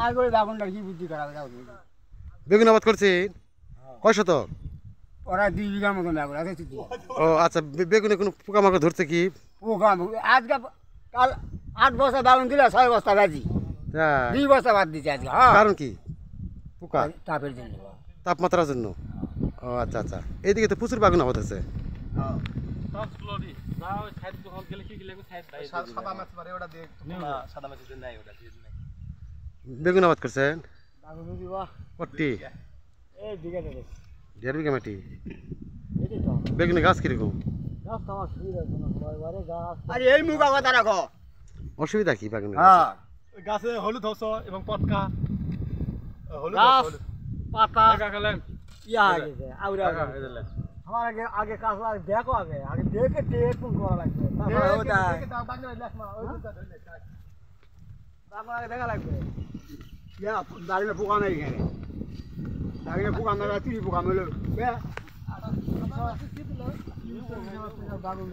আর করে বাগুনটা কি বুদ্ধি খারাপ বেগুন আবাদ করছেন কয় শতক? ওরা 2 বিঘার মতন বেগুন আছে। ও আচ্ছা, বেগুনে কোনো পোকামাকড় ধরছে কি? পোকা আজকে কাল 8 বস্তা বেগুন দিলে 6 বস্তা বাজি, 2 বস্তা বাদ দিচ্ছে আজকে। হ্যাঁ, কারণ কি? পোকা, তাপের জন্য, তাপমাত্রার জন্য। ও আচ্ছা আচ্ছা, এইদিকে তো প্রচুর বেগুন আবাদ আছে। বেগুন আবাদ করছেন কটি? 1.5 বিঘা মাটি। বেগুনের গাছ কিরকম? আরে এই মুখা কথা রাখো। অসুবিধা কি বেগুনের? হ্যাঁ, গাছে হলুদ হস এবং পটকা হলুদ গাছ হলুদ পাতা কাকালেন ইয়া হয়ে গেছে আউরা। আমার আগে কাজ দেখো, আগে দেখে টেকন করা লাগবে, তারপরে ওটা আগে দেখা লাগবে। ইয়া দাঁড়িয়ে পোকা নাই এখানে, দাঁড়িয়ে পোকা না, তিরি পোকা মেলো বাগুন